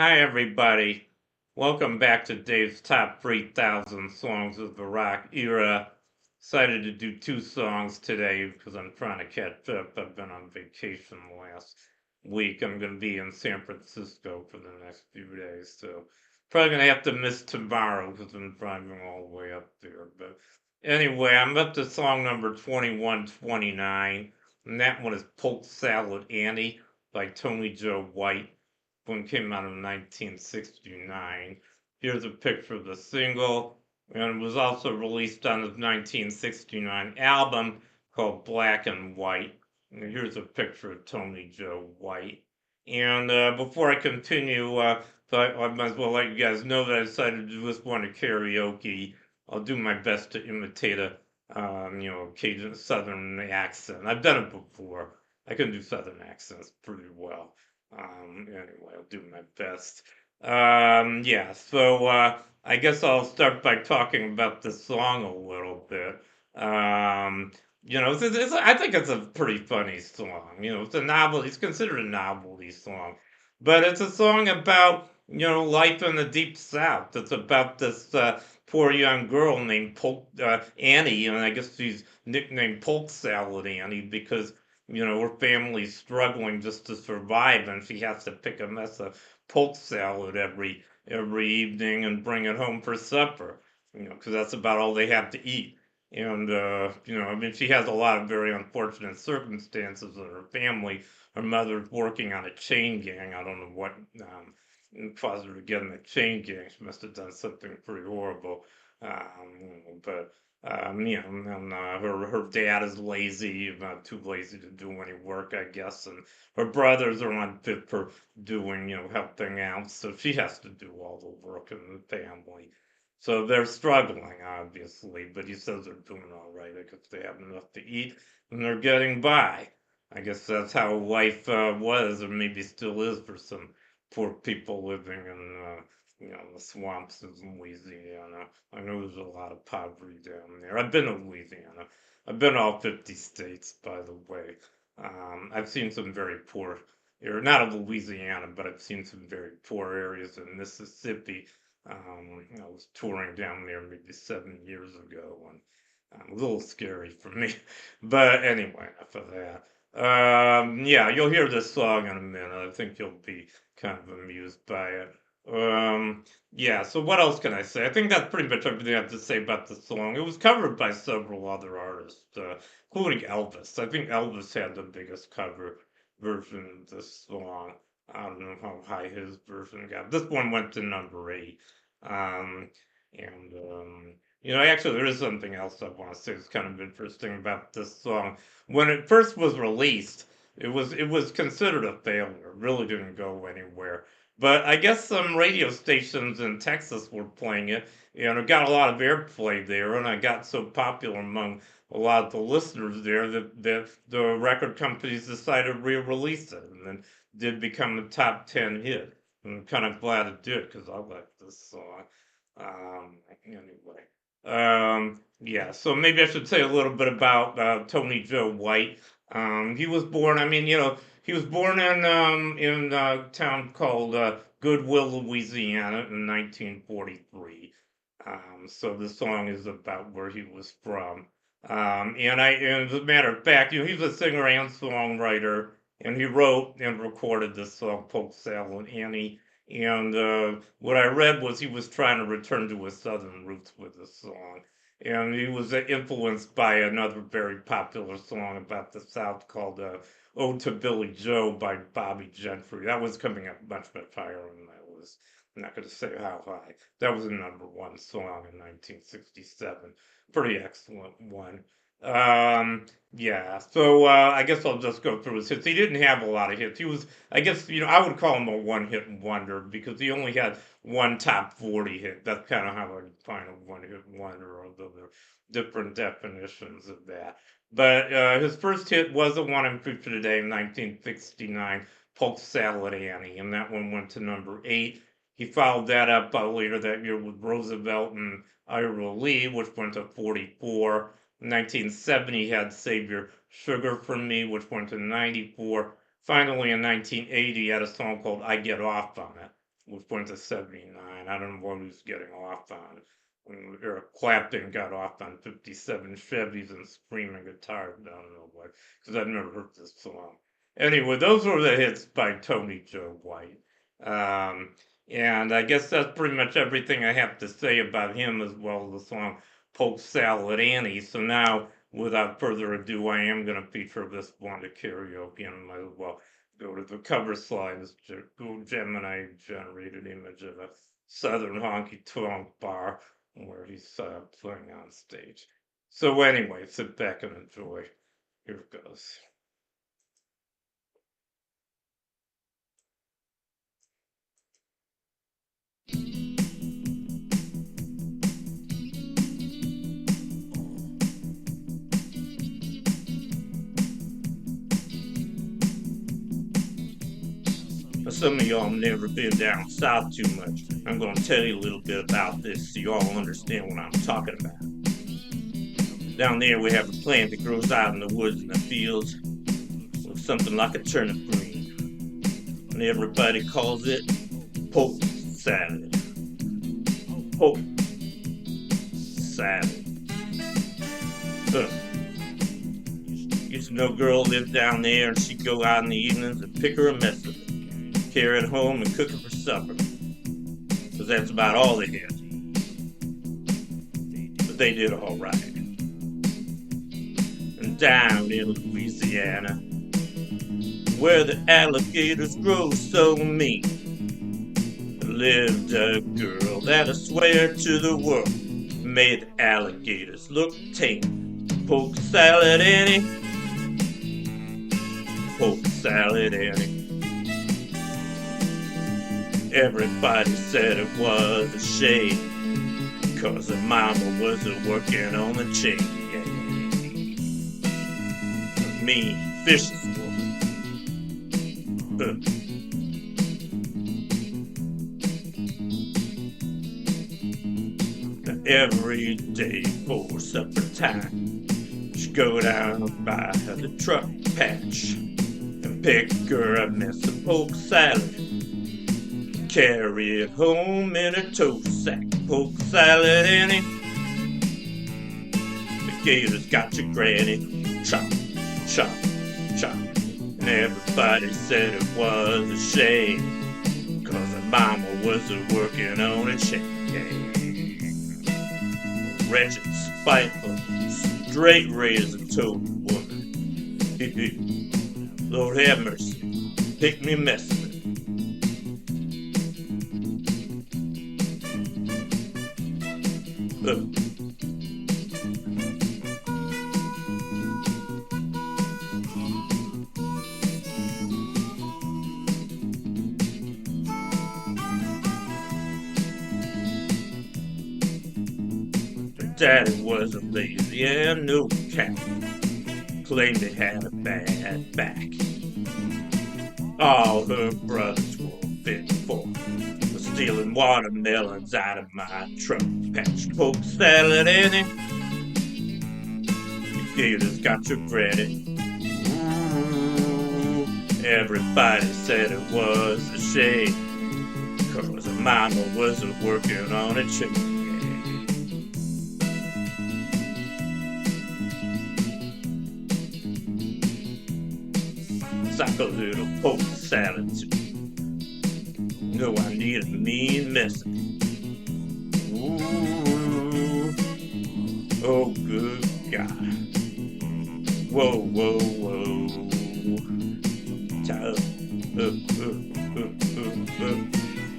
Hi, everybody. Welcome back to Dave's Top 3,000 Songs of the Rock Era. Decided to do two songs today because I'm trying to catch up. I've been on vacation last week. I'm going to be in San Francisco for the next few days, so probably going to have to miss tomorrow because I'm driving all the way up there. But anyway, I'm up to song number 2129, and that one is Polk Salad Annie by Tony Joe White. One came out in 1969. Here's a picture of the single, and it was also released on his 1969 album called Black and White. And here's a picture of Tony Joe White. And before I continue, I might as well let you guys know that I decided to do this one at karaoke. I'll do my best to imitate a, Cajun Southern accent. I've done it before. I can do Southern accents pretty well. Anyway, I'll do my best. Yeah, so I guess I'll start by talking about the song a little bit. Um, I think it's a pretty funny song. It's a novel. It's considered a novelty song, but it's a song about life in the deep South. It's about this poor young girl named Annie, and I guess she's nicknamed Polk Salad Annie because her family's struggling just to survive, and she has to pick a mess of polk salad every evening and bring it home for supper. Because that's about all they have to eat. And I mean, she has a lot of very unfortunate circumstances in her family. Her mother's working on a chain gang. I don't know what caused her to get in a chain gang. She must have done something pretty horrible. But and her dad is lazy, not too lazy to do any work, I guess, and her brothers are unfit for doing, helping out, so she has to do all the work in the family. So they're struggling, obviously, but he says they're doing all right because they have enough to eat and they're getting by. I guess that's how life was, or maybe still is, for some poor people living in the swamps of Louisiana. I know there's a lot of poverty down there. I've been to Louisiana. I've been to all 50 states, by the way. I've seen some very poor, or not of Louisiana, but I've seen some very poor areas in Mississippi. I was touring down there maybe 7 years ago, and a little scary for me. But anyway, enough of that. Yeah, you'll hear this song in a minute. I think you'll be kind of amused by it. Yeah, so what else can I say? I think that's pretty much everything I have to say about the song. It was covered by several other artists, including Elvis. I think Elvis had the biggest cover version of this song. I don't know how high his version got. This one went to number 8. Um, and actually, there is something else I want to say that's kind of interesting about this song. When it first was released, it was considered a failure. It really didn't go anywhere. But I guess some radio stations in Texas were playing it, and it got a lot of airplay there, and it got so popular among a lot of the listeners there that the record companies decided to re-release it, and then did become a top 10 hit. I'm kind of glad it did because I like this song. Anyway, yeah. So maybe I should say a little bit about Tony Joe White. He was born. I mean, he was born in a town called Goodwill, Louisiana, in 1943. So the song is about where he was from. And as a matter of fact, he's a singer and songwriter, and he wrote and recorded this song, Polk Salad Annie. And what I read was he was trying to return to his southern roots with this song. And he was influenced by another very popular song about the South called Ode to Billy Joe by Bobby Gentry. That was coming up much, much higher on my list. I'm not going to say how high. That was a number one song in 1967. Pretty excellent one. Yeah, so I guess I'll just go through his hits. He didn't have a lot of hits. He was, I guess, I would call him a one-hit wonder because he only had one top 40 hit. That's kind of how I define a one-hit wonder, although there are different definitions of that. But his first hit was the one I'm featured today in 1969, Polk Salad Annie, and that one went to number 8. He followed that up later that year with Roosevelt and Ira Lee, which went to 44. 1970 had Save Your Sugar from Me, which went to 94. Finally, in 1980, he had a song called I Get Off on It, went to 79. I don't know what he was getting off on. When Eric Clapton got off on 57 Chevys and screaming guitars. I don't know what, because I've never heard this song. Anyway, those were the hits by Tony Joe White. Um, and I guess that's pretty much everything I have to say about him, as well as the song Polk Salad Annie. So now, without further ado, I am going to feature this one to karaoke, and might as well go to the cover slide. This Google Gemini generated image of a southern honky tonk bar where he's playing on stage. So anyway, sit back and enjoy. Here it goes. Some of y'all never been down south too much. I'm going to tell you a little bit about this so you all understand what I'm talking about. Down there we have a plant that grows out in the woods and the fields. Looks something like a turnip green. And everybody calls it polk salad. Polk salad. Used to know a girl lived down there, and she'd go out in the evenings and pick her a mess of it, carry it home and cook it for supper. Because that's about all they had. But they did all right. And down in Louisiana, where the alligators grow so mean, lived a girl that I swear to the world made the alligators look tame. Polk Salad Annie, Polk Salad Annie. Everybody said it was a shame, 'cause her mama wasn't working on the chain. Yeah. A mean, vicious woman. Every day for supper time, she'd go down by the truck patch and pick her a mess of polk salad, carry it home in her tow sack. Polk Salad Annie, the gators got your granny. Chop, chop, chop. And everybody said it was a shame, 'cause her mama wasn't working on a chain. Wretched, spiteful, straight razor-toed woman. Lord have mercy, pick me a mess of it. Daddy was a lazy and no cat, claimed he had a bad back. All her brothers were fit for stealing watermelons out of my truck patch. Polk Salad Annie, you gators got your credit. Ooh, everybody said it was a shame, 'cause her mama wasn't working on a chain. Like a little polk salad too. No, I need a mean mess. Ooh, oh good God. Whoa, whoa, whoa.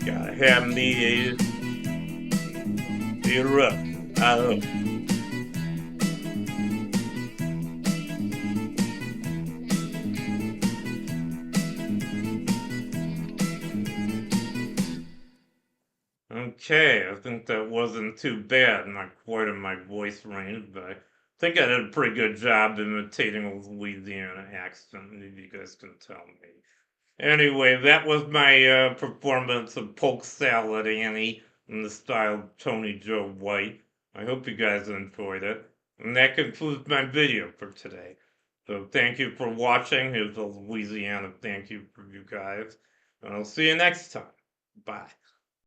Gotta have me a rough. Okay, I think that wasn't too bad. Not quite in my voice range, but I think I did a pretty good job imitating a Louisiana accent, if you guys can tell me. Anyway, that was my performance of Polk Salad Annie in the style of Tony Joe White. I hope you guys enjoyed it. And that concludes my video for today. So thank you for watching. Here's a Louisiana thank you for you guys. And I'll see you next time. Bye.